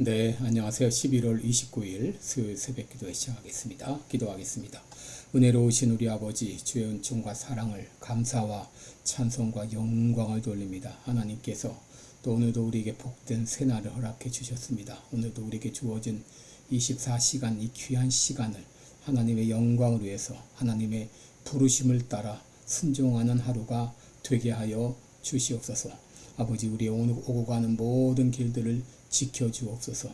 네, 안녕하세요. 11월 29일 수요일 새벽 기도회 시작하겠습니다. 기도하겠습니다. 은혜로우신 우리 아버지, 주의 은총과 사랑을 감사와 찬송과 영광을 돌립니다. 하나님께서 또 오늘도 우리에게 복된 새날을 허락해 주셨습니다. 오늘도 우리에게 주어진 24시간, 이 귀한 시간을 하나님의 영광을 위해서 하나님의 부르심을 따라 순종하는 하루가 되게 하여 주시옵소서. 아버지, 우리의 오고 가는 모든 길들을 지켜주옵소서.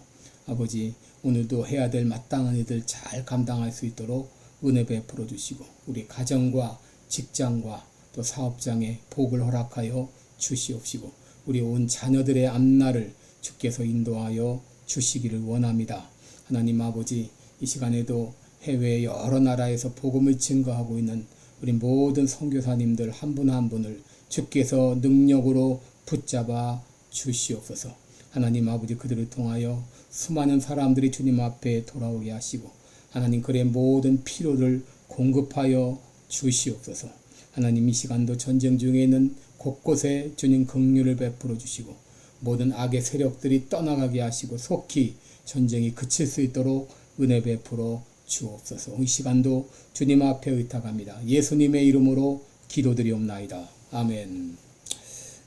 아버지, 오늘도 해야 될 마땅한 일들 잘 감당할 수 있도록 은혜 베풀어 주시고, 우리 가정과 직장과 또 사업장에 복을 허락하여 주시옵시고, 우리 온 자녀들의 앞날을 주께서 인도하여 주시기를 원합니다. 하나님 아버지, 이 시간에도 해외 여러 나라에서 복음을 증거하고 있는 우리 모든 선교사님들 한 분 한 분을 주께서 능력으로 붙잡아 주시옵소서. 하나님 아버지, 그들을 통하여 수많은 사람들이 주님 앞에 돌아오게 하시고, 하나님 그의 모든 필요를 공급하여 주시옵소서. 하나님, 이 시간도 전쟁 중에 있는 곳곳에 주님 긍휼을 베풀어 주시고, 모든 악의 세력들이 떠나가게 하시고 속히 전쟁이 그칠 수 있도록 은혜 베풀어 주옵소서. 이 시간도 주님 앞에 의탁합니다. 예수님의 이름으로 기도드리옵나이다. 아멘.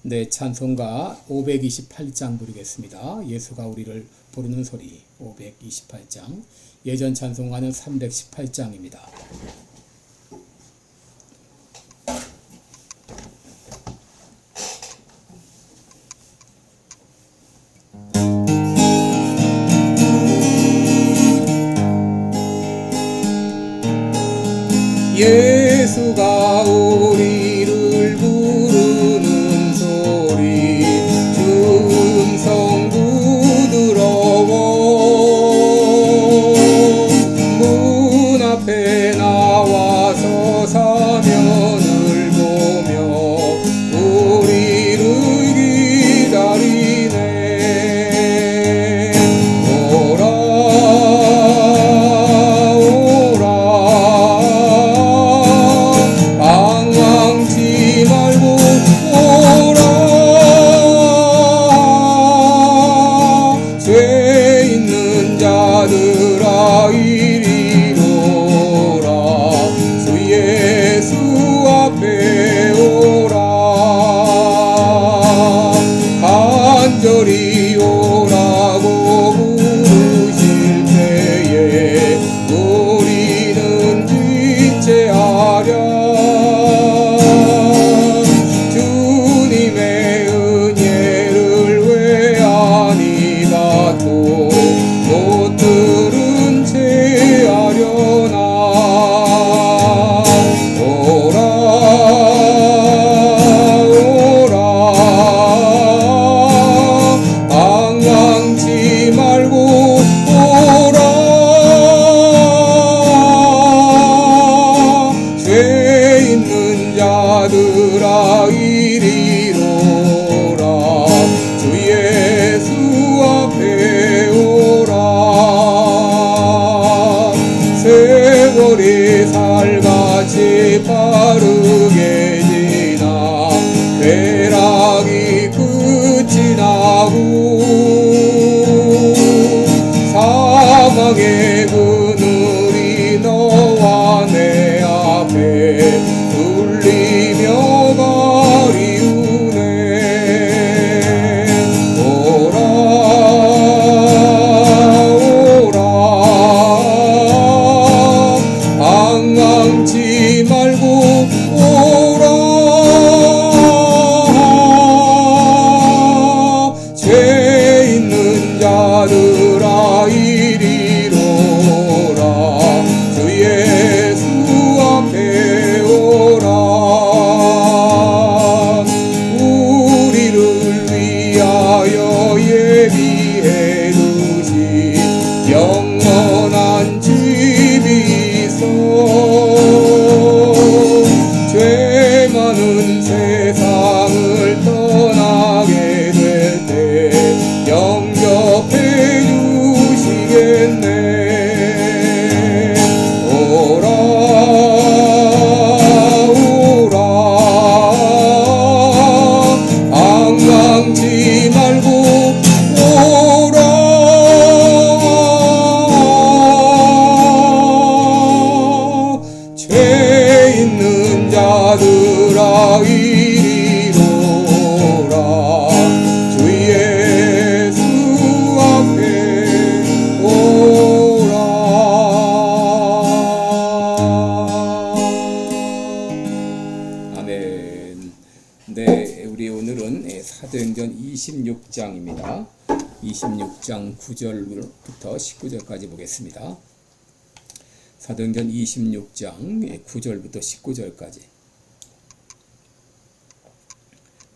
네, 찬송가 528장 부르겠습니다. 예수가 우리를 부르는 소리 528장. 예전 찬송가는 318장입니다. 예수가 우리를 부르는 소리 음성 부드러워 문 앞에 나와서 사면을 보며 우리를 기다리네. 오라 방황치 말고 오라. 죄 있는 자들아 이리로 오라. 주 예수 앞에 오라. 간절히 오라고 부르실 때에 우리는 지체하랴. 주님의 은혜를 왜 아니가 또 못 들은 채 하려나. 오라 오라 방황치 말고 오라. 죄 있는 자들아 이리로 오라. 주 예수 앞에 오라. 세월이 살같이 빠르게 지나 쾌락이 끝이 나고 사망의 그늘이 너와 내 앞에 울리며 가리우네. 오라 오라 방황치 말고 오라. 죄 있는 자들아 이리로 26장입니다. 26장 9절부터 19절까지 보겠습니다. 사도행전 26장 9절부터 19절까지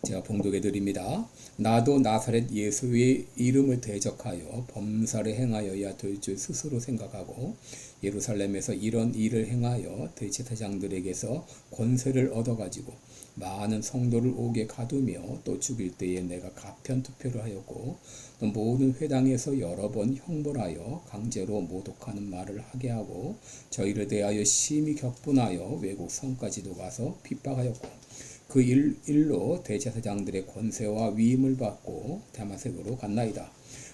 제가 봉독해 드립니다. 나도 나사렛 예수의 이름을 대적하여 범사를 행하여야 될 줄 스스로 생각하고 예루살렘에서 이런 일을 행하여 대제사장들에게서 권세를 얻어가지고 많은 성도를 옥에 가두며 또 죽일 때에 내가 가편 투표를 하였고 또 모든 회당에서 여러 번 형벌하여 강제로 모독하는 말을 하게 하고 저희를 대하여 심히 격분하여 외국 성까지도 가서 핍박하였고 그 일로 대제사장들의 권세와 위임을 받고 다마섹으로 갔나이다.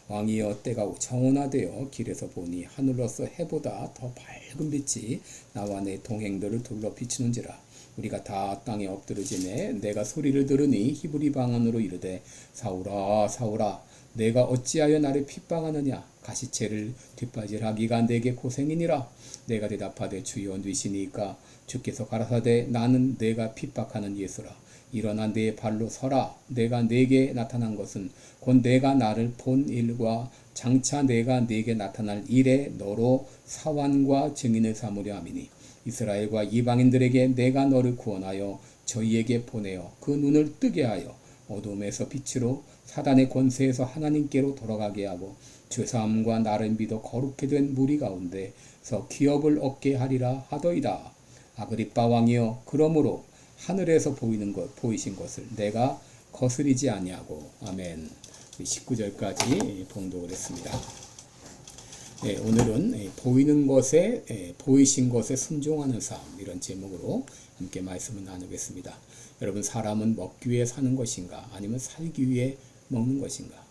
왕이여 때가 정원화되어 길에서 보니 하늘로서 해보다 더 밝은 빛이 나와 내 동행들을 둘러 비추는지라. 우리가 다 땅에 엎드러지매 내가 소리를 들으니 히브리 방언으로 이르되 사울아 사울아 내가 어찌하여 나를 핍박하느냐. 가시체를 뒷바질하기가 내게 고생이니라. 내가 대답하되 주여 누이시니까 주께서 가라사대 나는 내가 핍박하는 예수라. 일어나 내 발로 서라. 내가 내게 나타난 것은 곧 내가 나를 본 일과 장차 내가 내게 나타날 일에 너로 사환과 증인을 삼으려 함이니 이스라엘과 이방인들에게 내가 너를 구원하여 저희에게 보내어 그 눈을 뜨게 하여 어둠에서 빛으로 사단의 권세에서 하나님께로 돌아가게 하고 죄사함과 나를 믿어 거룩게 된 무리 가운데서 기업을 얻게 하리라 하더이다. 아그리빠 왕이여 그러므로 하늘에서 보이신 것을 내가 거스리지 아니하고. 아멘. 19절까지 봉독을 했습니다. 네, 오늘은 보이는 것에 보이신 것에 순종하는 삶 이런 제목으로 함께 말씀을 나누겠습니다. 여러분 사람은 먹기 위해 사는 것인가 아니면 살기 위해 먹는 것인가?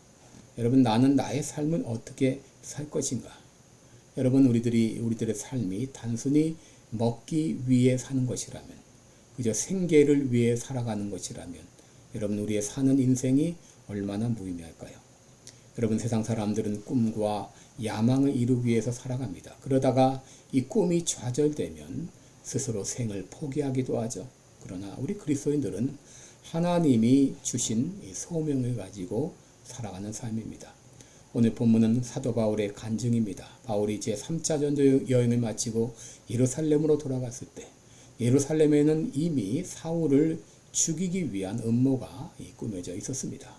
여러분 나는 나의 삶은 어떻게 살 것인가? 여러분 우리들의 삶이 단순히 먹기 위해 사는 것이라면 그저 생계를 위해 살아가는 것이라면 여러분 우리의 사는 인생이 얼마나 무의미할까요? 여러분 세상 사람들은 꿈과 야망을 이루기 위해서 살아갑니다. 그러다가 이 꿈이 좌절되면 스스로 생을 포기하기도 하죠. 그러나 우리 그리스도인들은 하나님이 주신 이 소명을 가지고 살아가는 삶입니다. 오늘 본문은 사도 바울의 간증입니다. 바울이 제 3차 전도 여행을 마치고 예루살렘으로 돌아갔을 때 예루살렘에는 이미 사울을 죽이기 위한 음모가 꾸며져 있었습니다.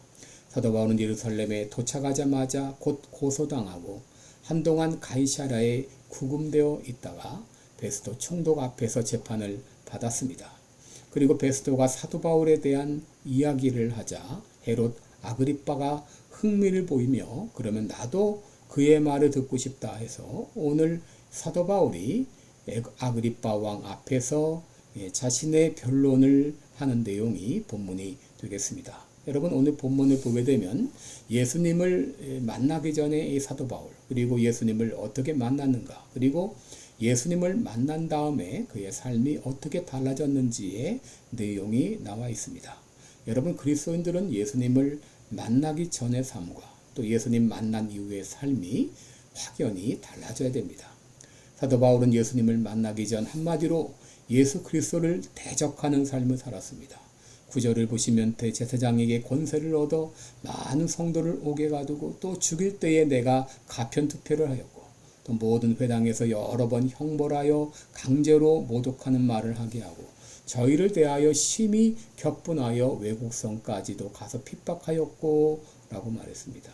사도 바울은 예루살렘에 도착하자마자 곧 고소당하고 한동안 가이사랴에 구금되어 있다가 베스도 총독 앞에서 재판을 받았습니다. 그리고 베스도가 사도 바울에 대한 이야기를 하자 헤롯 아그리빠가 흥미를 보이며 그러면 나도 그의 말을 듣고 싶다 해서 오늘 사도 바울이 아그리빠 왕 앞에서 자신의 변론을 하는 내용이 본문이 되겠습니다. 여러분 오늘 본문을 보게 되면 예수님을 만나기 전에 이 사도 바울 그리고 예수님을 어떻게 만났는가 그리고 예수님을 만난 다음에 그의 삶이 어떻게 달라졌는지의 내용이 나와 있습니다. 여러분 그리스도인들은 예수님을 만나기 전의 삶과 또 예수님 만난 이후의 삶이 확연히 달라져야 됩니다. 사도 바울은 예수님을 만나기 전 한마디로 예수 그리스도를 대적하는 삶을 살았습니다. 9절을 보시면 대제사장에게 권세를 얻어 많은 성도를 옥에 가두고 또 죽일 때에 내가 가편 투표를 하였고 또 모든 회당에서 여러 번 형벌하여 강제로 모독하는 말을 하게 하고 저희를 대하여 심히 격분하여 외국성까지도 가서 핍박하였고 라고 말했습니다.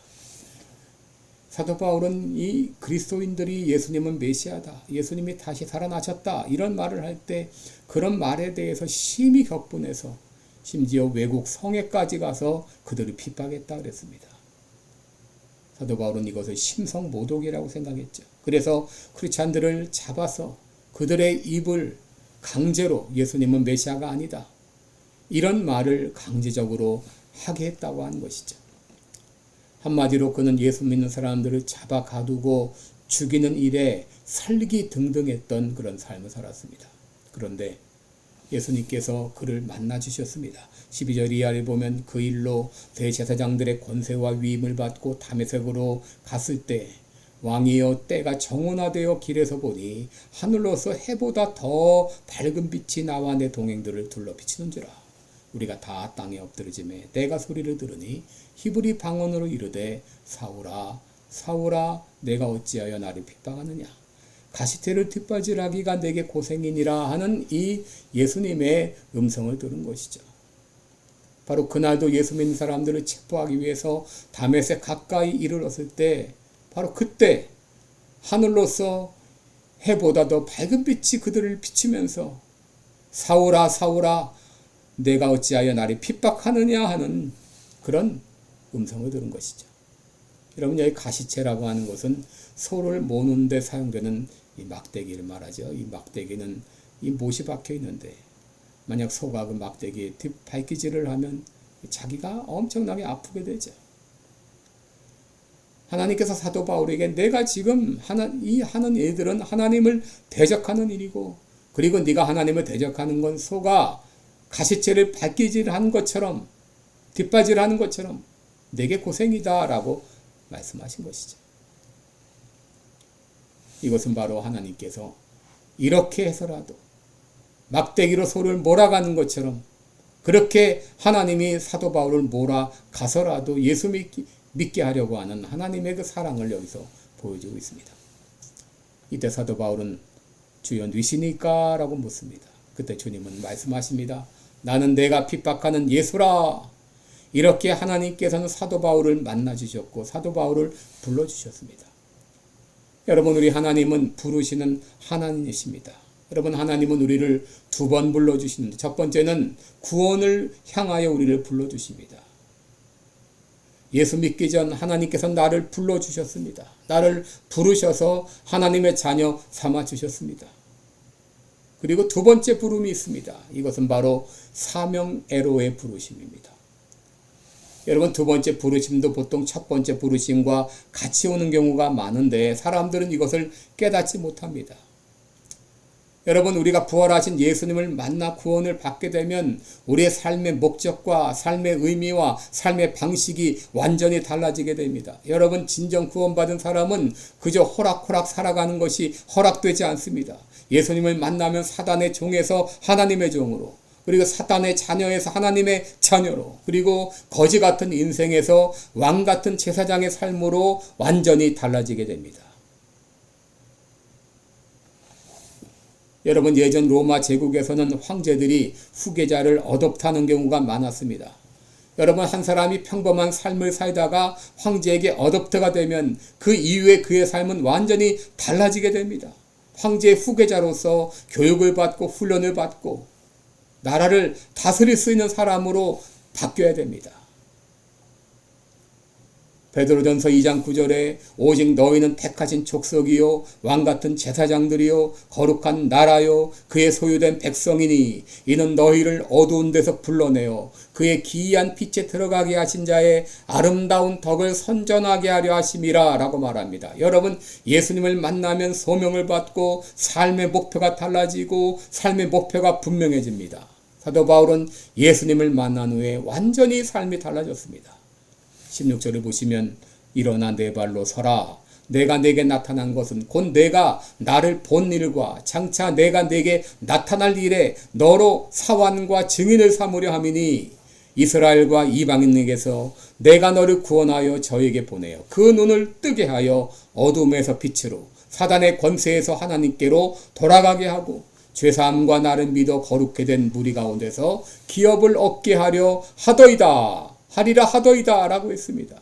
사도 바울은 이 그리스도인들이 예수님은 메시아다, 예수님이 다시 살아나셨다 이런 말을 할 때 그런 말에 대해서 심히 격분해서 심지어 외국 성에까지 가서 그들을 핍박했다 그랬습니다. 사도 바울은 이것을 심성모독이라고 생각했죠. 그래서 크리스찬들을 잡아서 그들의 입을 강제로 예수님은 메시아가 아니다 이런 말을 강제적으로 하게 했다고 하는 것이죠. 한마디로 그는 예수 믿는 사람들을 잡아 가두고 죽이는 일에 살기 등등했던 그런 삶을 살았습니다. 그런데 예수님께서 그를 만나 주셨습니다. 12절 이하를 보면 그 일로 대제사장들의 권세와 위임을 받고 다메섹으로 갔을 때 왕이여 때가 정원화되어 길에서 보니 하늘로서 해보다 더 밝은 빛이 나와 내 동행들을 둘러 비치는지라. 우리가 다 땅에 엎드러짐에 내가 소리를 들으니 히브리 방언으로 이르되 사울아 사울아 내가 어찌하여 나를 핍박하느냐 가시태를 뒷바지라기가 내게 고생이니라 하는 이 예수님의 음성을 들은 것이죠. 바로 그날도 예수 믿는 사람들을 체포하기 위해서 다메섹 가까이 이르렀을 때 바로 그때 하늘로서 해보다 더 밝은 빛이 그들을 비추면서 사울아 사울아 내가 어찌하여 나를 핍박하느냐 하는 그런 음성을 들은 것이죠. 여러분 여기 가시채라고 하는 것은 소를 모는 데 사용되는 이 막대기를 말하죠. 이 막대기는 이 못이 박혀 있는데 만약 소가 그 막대기에 뒷발기질을 하면 자기가 엄청나게 아프게 되죠. 하나님께서 사도 바울에게 내가 지금 이 하는 일들은 하나님을 대적하는 일이고 그리고 네가 하나님을 대적하는 건 소가 가시채를 발기질하는 것처럼 뒷바질하는 것처럼 내게 고생이다 라고 말씀하신 것이죠. 이것은 바로 하나님께서 이렇게 해서라도 막대기로 소를 몰아가는 것처럼 그렇게 하나님이 사도 바울을 몰아가서라도 예수 믿게 하려고 하는 하나님의 그 사랑을 여기서 보여주고 있습니다. 이때 사도 바울은 주여 누구시니까? 라고 묻습니다. 그때 주님은 말씀하십니다. 나는 내가 핍박하는 예수라. 이렇게 하나님께서는 사도 바울을 만나주셨고 사도 바울을 불러주셨습니다. 여러분 우리 하나님은 부르시는 하나님이십니다. 여러분 하나님은 우리를 두 번 불러주시는데 첫 번째는 구원을 향하여 우리를 불러주십니다. 예수 믿기 전 하나님께서 나를 불러주셨습니다. 나를 부르셔서 하나님의 자녀 삼아주셨습니다. 그리고 두 번째 부름이 있습니다. 이것은 바로 사명애로의 부르심입니다. 여러분 두 번째 부르심도 보통 첫 번째 부르심과 같이 오는 경우가 많은데 사람들은 이것을 깨닫지 못합니다. 여러분 우리가 부활하신 예수님을 만나 구원을 받게 되면 우리의 삶의 목적과 삶의 의미와 삶의 방식이 완전히 달라지게 됩니다. 여러분 진정 구원받은 사람은 그저 호락호락 살아가는 것이 허락되지 않습니다. 예수님을 만나면 사단의 종에서 하나님의 종으로 그리고 사단의 자녀에서 하나님의 자녀로 그리고 거지 같은 인생에서 왕 같은 제사장의 삶으로 완전히 달라지게 됩니다. 여러분 예전 로마 제국에서는 황제들이 후계자를 어덥타는 경우가 많았습니다. 여러분 한 사람이 평범한 삶을 살다가 황제에게 어덥트가 되면 그 이후에 그의 삶은 완전히 달라지게 됩니다. 황제의 후계자로서 교육을 받고 훈련을 받고 나라를 다스릴 수 있는 사람으로 바뀌어야 됩니다. 베드로전서 2장 9절에 오직 너희는 택하신 족속이요 왕같은 제사장들이요 거룩한 나라요 그의 소유된 백성이니 이는 너희를 어두운 데서 불러내어 그의 기이한 빛에 들어가게 하신 자의 아름다운 덕을 선전하게 하려 하심이라 라고 말합니다. 여러분 예수님을 만나면 소명을 받고 삶의 목표가 달라지고 삶의 목표가 분명해집니다. 사도 바울은 예수님을 만난 후에 완전히 삶이 달라졌습니다. 16절을 보시면 일어나 내 발로 서라. 내가 내게 나타난 것은 곧 내가 나를 본 일과 장차 내가 내게 나타날 일에 너로 사환과 증인을 삼으려 함이니 이스라엘과 이방인에게서 내가 너를 구원하여 저에게 보내어 그 눈을 뜨게 하여 어둠에서 빛으로 사단의 권세에서 하나님께로 돌아가게 하고 죄사함과 나를 믿어 거룩게 된 무리 가운데서 기업을 얻게 하려 하더이다. 하리라 하더이다 라고 했습니다.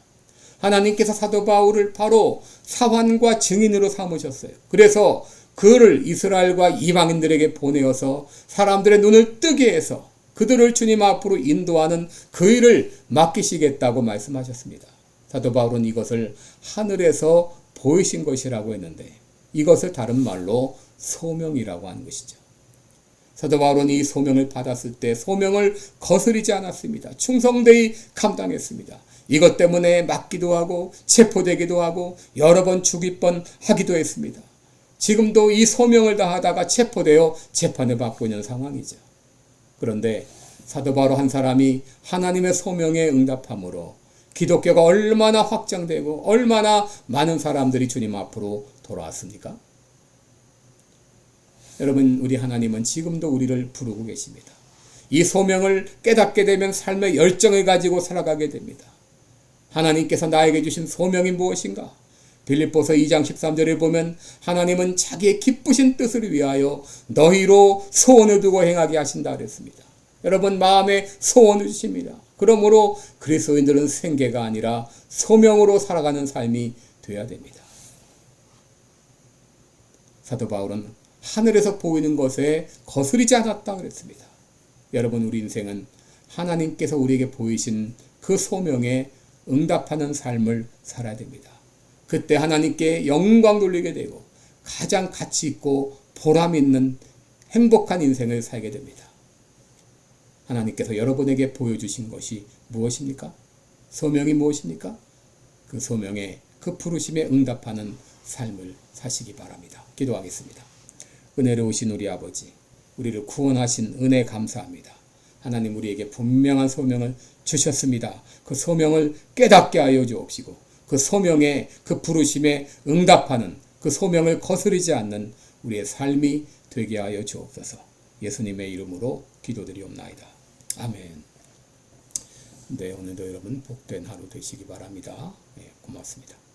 하나님께서 사도 바울을 바로 사환과 증인으로 삼으셨어요. 그래서 그를 이스라엘과 이방인들에게 보내어서 사람들의 눈을 뜨게 해서 그들을 주님 앞으로 인도하는 그 일을 맡기시겠다고 말씀하셨습니다. 사도 바울은 이것을 하늘에서 보이신 것이라고 했는데 이것을 다른 말로 소명이라고 하는 것이죠. 사도 바울은 이 소명을 받았을 때 소명을 거스르지 않았습니다. 충성되이 감당했습니다. 이것 때문에 맞기도 하고 체포되기도 하고 여러 번 죽일 뻔하기도 했습니다. 지금도 이 소명을 다하다가 체포되어 재판을 받고 있는 상황이죠. 그런데 사도 바울 한 사람이 하나님의 소명에 응답함으로 기독교가 얼마나 확장되고 얼마나 많은 사람들이 주님 앞으로 돌아왔습니까? 여러분 우리 하나님은 지금도 우리를 부르고 계십니다. 이 소명을 깨닫게 되면 삶의 열정을 가지고 살아가게 됩니다. 하나님께서 나에게 주신 소명이 무엇인가? 빌립보서 2장 13절에 보면 하나님은 자기의 기쁘신 뜻을 위하여 너희로 소원을 두고 행하게 하신다 그랬습니다. 여러분 마음에 소원을 주십니다. 그러므로 그리스도인들은 생계가 아니라 소명으로 살아가는 삶이 되어야 됩니다. 사도 바울은 하늘에서 보이는 것에 거스르지 않았다 그랬습니다. 여러분 우리 인생은 하나님께서 우리에게 보이신 그 소명에 응답하는 삶을 살아야 됩니다. 그때 하나님께 영광 돌리게 되고 가장 가치 있고 보람 있는 행복한 인생을 살게 됩니다. 하나님께서 여러분에게 보여주신 것이 무엇입니까? 소명이 무엇입니까? 그 소명에 그 부르심에 응답하는 삶을 사시기 바랍니다. 기도하겠습니다. 은혜로우신 우리 아버지, 우리를 구원하신 은혜 감사합니다. 하나님 우리에게 분명한 소명을 주셨습니다. 그 소명을 깨닫게 하여 주옵시고 그 소명에 그 부르심에 응답하는 그 소명을 거스르지 않는 우리의 삶이 되게 하여 주옵소서. 예수님의 이름으로 기도드리옵나이다. 아멘. 네, 오늘도 여러분 복된 하루 되시기 바랍니다. 네, 고맙습니다.